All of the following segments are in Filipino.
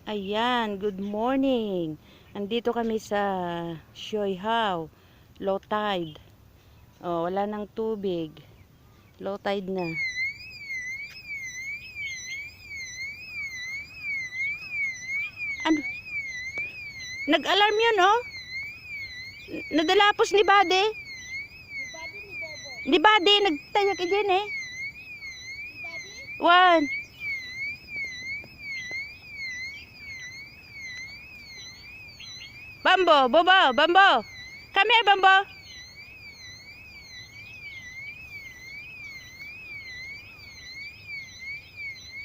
Ayan, good morning. Nandito kami sa Shoihao. Low tide. Oh, wala nang tubig. Low tide na. Ano? Nag-alarm yun, oh. Nadalapos ni Bade. Ni Bade, nagtayak din eh. One. Bambo, Bobo, Bambo. Come here, Bambo.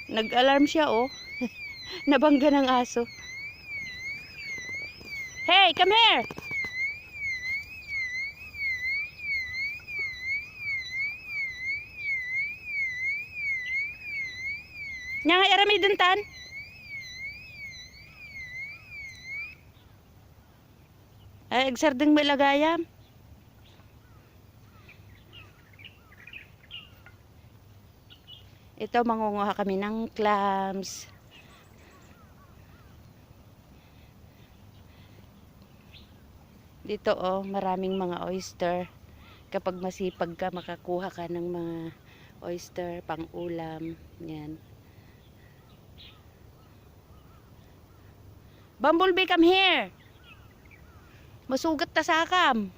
Nag-alarm siya, oh. Nabangga ng aso. Hey, come here. Nya nga arami duntan. Ay, agsardeng malagayam. Ito, mangunguha kami ng clams. Dito, oh, maraming mga oyster. Kapag masipag ka, makakuha ka ng mga oyster pang ulam. Yan. Bumblebee, come here. Masugat ta sa akam.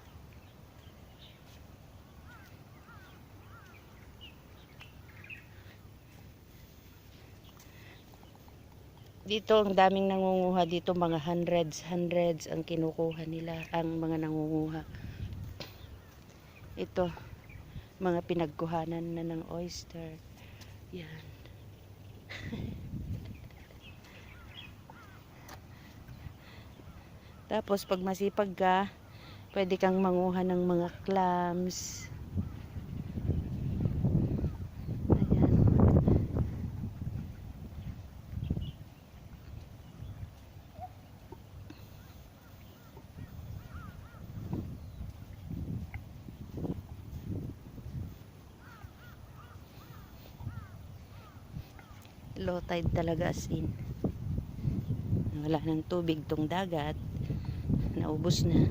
Dito ang daming nangunguha dito, mga hundreds ang kinukuha nila, ang mga nangunguha. Ito, mga pinagkuhanan na ng oyster. Yan. Tapos pag masipag ka, pwede kang manguha ng mga clams. Low tide talaga, as in. Wala nang tubig tong dagat. Naubos na.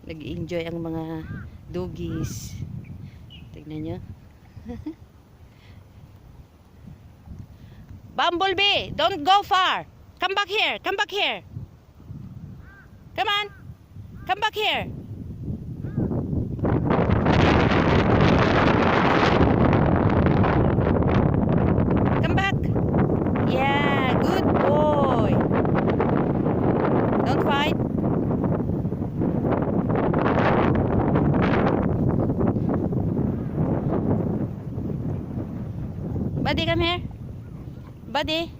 Nag-enjoy ang mga duggies. Tignan nyo. Bumblebee, don't go far. Come back here. Come back here. Come on. Come back here. Come back. Yeah, good boy. Don't fight. Buddy, come here. Buddy.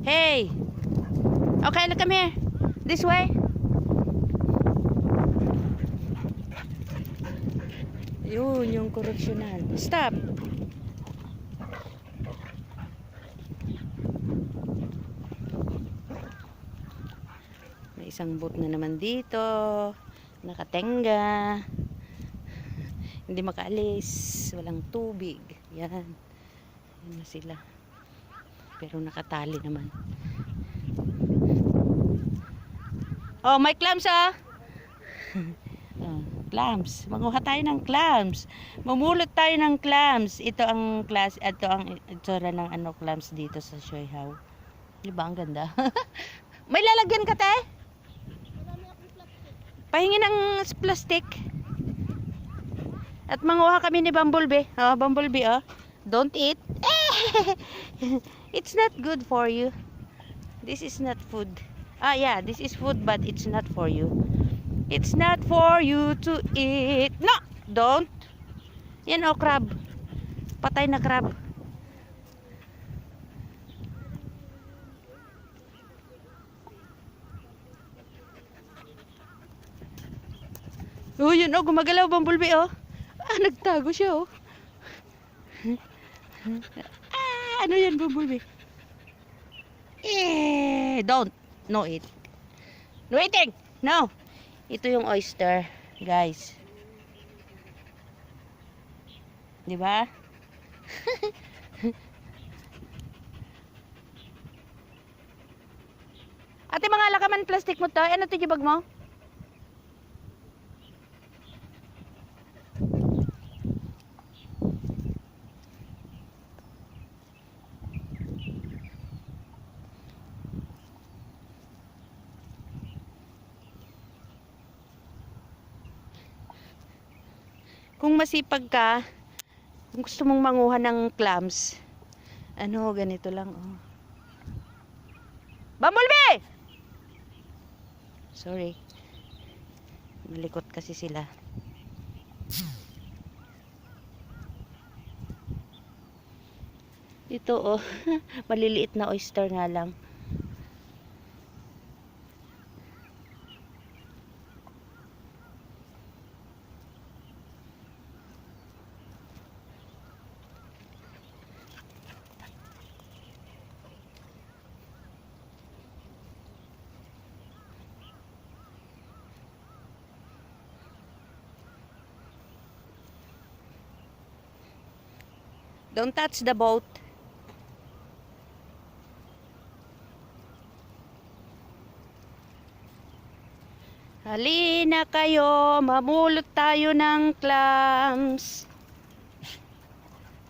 Hey. Okay, look, come here. This way. Yun, yung correctional. Stop. May isang boat na naman dito. Nakatenga. Hindi makaalis, walang tubig. Yan. Yan na sila. Pero nakatali naman. Oh, may clams, oh. Oh, clams. Manguha tayo ng clams. Mamulot tayo ng clams. Ito ang itsura ng clams dito sa Shoihao. Di ba ang ganda? May lalagyan ka, te? Pahingi ng plastic. At manguha kami ni Bumblebee. Oh, Bumblebee, oh. Don't eat. It's not good for you. This is not food. Ah, yeah, this is food, but it's not for you. It's not for you to eat. No, don't. Yan, oh, crab. Patay na crab. Oh, yun, oh, gumagalaw, Bumblebee, oh. Ah, nagtago siya, oh. Ah, ano yan, Bumblebee? Don't. No eat. No eating. No. Ito yung oyster, guys. 'Di ba? Ate, mga lakaman plastic mo to. Ano to yung bag mo? Kung masipag ka, kung gusto mong manguha ng clams, ano, ganito lang, oh. Bumblebee! Sorry. Malikot kasi sila. Ito, oh. Maliliit na oyster nga lang. Don't touch the boat. Halina kayo, mamulot tayo ng clams.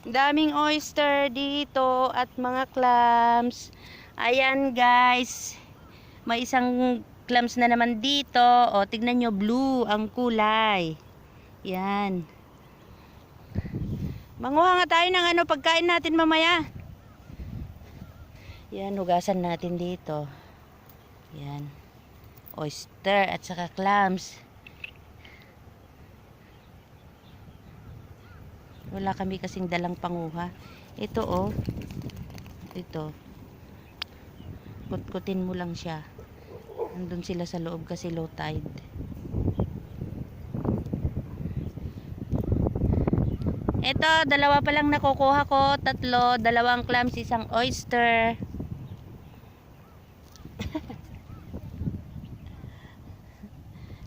Daming oyster dito at mga clams. Ayan guys, may isang clams na naman dito. O, tignan nyo, blue ang kulay. Yan. Manguha nga tayo ng ano, pagkain natin mamaya. Yan, hugasan natin dito. Yan. Oyster at saka clams. Wala kami kasing dalang panguha. Ito, oh. Ito. Kutkutin mo lang siya. Nandun sila sa loob kasi low tide. Ito, dalawa pa lang nakukuha ko. Tatlo, dalawang clams, isang oyster.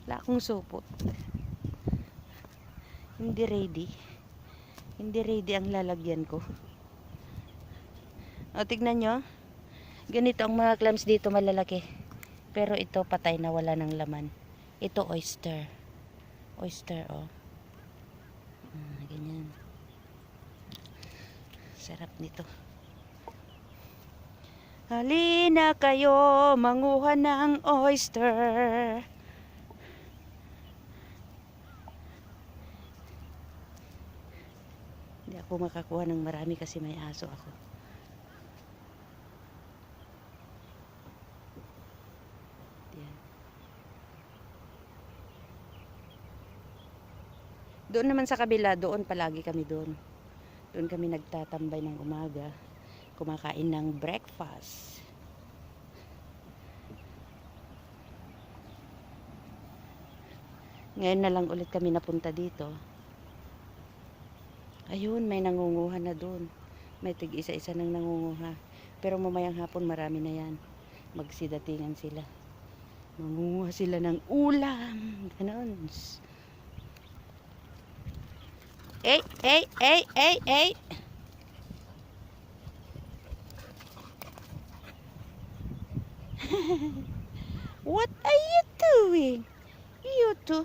Wala akong supot. Hindi ready. Hindi ready ang lalagyan ko. O, tignan nyo. Ganito ang mga clams dito, malalaki. Pero ito, patay na, wala ng laman. Ito, oyster. Oyster, oh. Ganyan. Sarap nito. Halina kayo, manguha ng oyster. Hindi ako makakuha ng marami kasi may aso ako. Yan. Doon naman sa kabila, doon palagi kami doon. Doon kami nagtatambay ng umaga. Kumakain ng breakfast. Ngayon na lang ulit kami napunta dito. Ayun, may nangunguha na doon. May tig isa-isa nang nangunguha. Pero mamayang hapon marami na yan. Magsidatingan sila. Mangunguha sila ng ulam. Ganon. Hey, hey, hey, hey, hey. What are you doing? You two.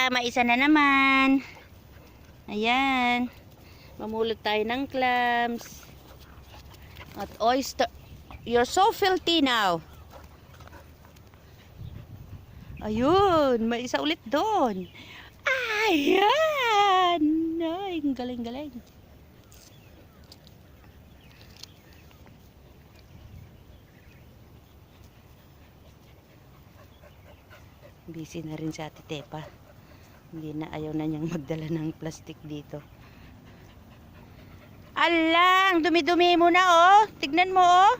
Maisa na naman. Ayan. Mamulot tayo ng clams. At oyster. You're so filthy now. Ayun. May isa ulit doon. Ayan. Ay, galing-galing. Busy na rin si Ate Tepa. Hindi na, ayaw na niyang magdala ng plastic dito. Alang, dumi-dumi mo na, oh. Tignan mo, oh.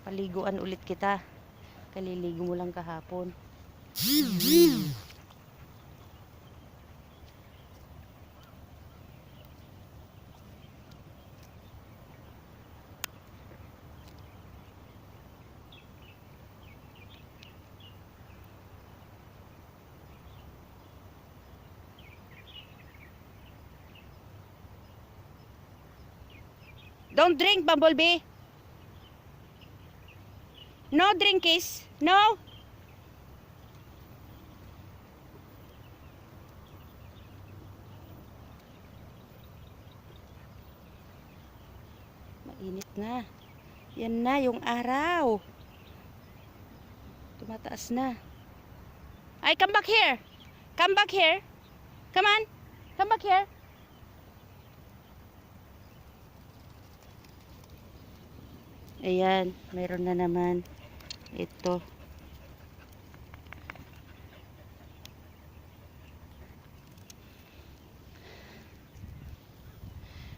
Paliguan ulit kita. Kaliligo mo lang kahapon. Don't drink, Bumblebee. No drinkies. No. Mainit na. Yan na yung araw. Tumataas na. Ay, come back here. Come back here. Come on. Come back here. Ayan, mayroon na naman. Ito.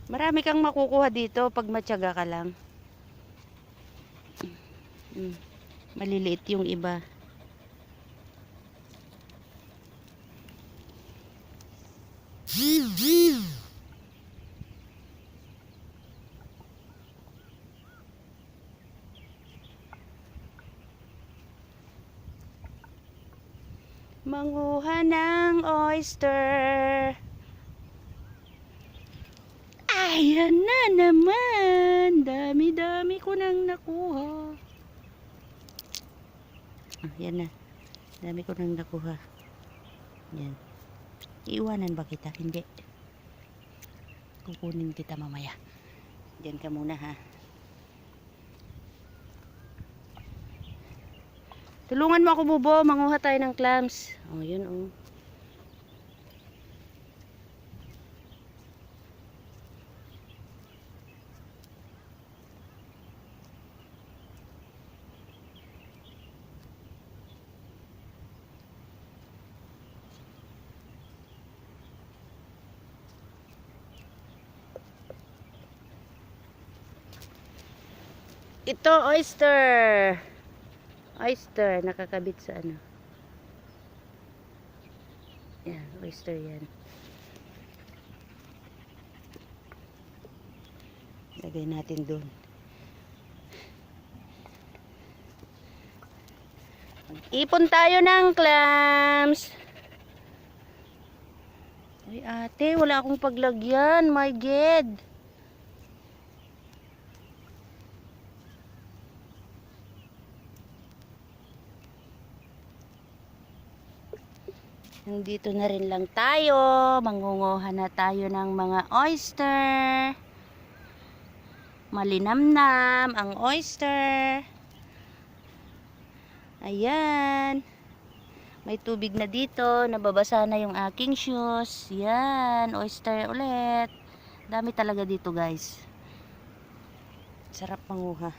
Marami kang makukuha dito pag matyaga ka lang. Maliliit yung iba. Manguha ng oyster. Ayan na naman. Dami-dami ko nang nakuha. Yan na. Dami ko nang nakuha. Yan. Iiwanan ba kita? Hindi. Kukunin kita mamaya. Diyan ka muna ha. Tulungan mo ako, Bubo. Manguha tayo ng clams. Oh, yun oh. Ito, oyster. Oyster, nakakabit sa ano. Yan, oyster yan. Lagay natin doon. Ipon tayo ng clams. Ay ate, wala akong paglagyan. My God. Nandito na rin lang tayo. Mangunguha na tayo ng mga oyster. Malinamnam ang oyster. Ayan. May tubig na dito. Nababasa na yung aking shoes. Yan. Oyster ulit. Dami talaga dito guys. Sarap manguha.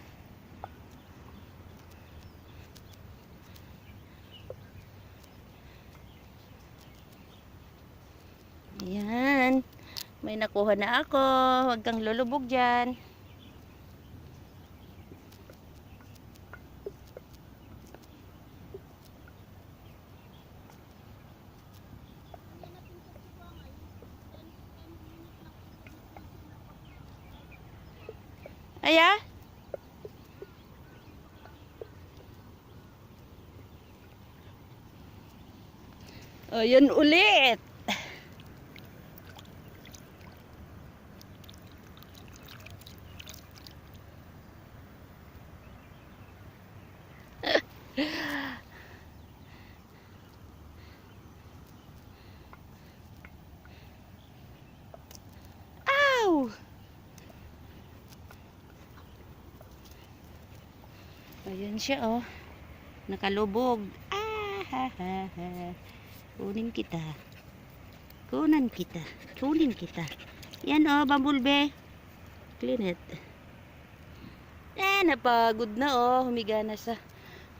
Ayan. May nakuha na ako. Huwag kang lulubog dyan. Aya? Ayan ulit. Ow! Ayan siya oh. Nakalubog. Ah, ha, ha, ha. Kunin kita. Kunan kita. Kunin kita. Yan oh, Bumblebee. Clean it. Napagod na oh. Humiga na sa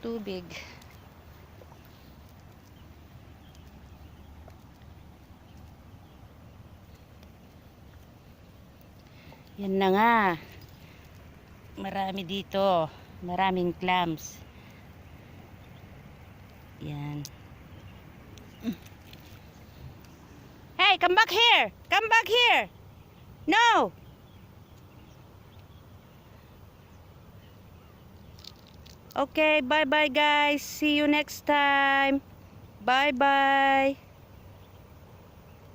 tubig. Yan na nga. Marami dito. Maraming clams. Yan. Hey, come back here. Come back here. No. Okay, bye-bye guys. See you next time. Bye-bye.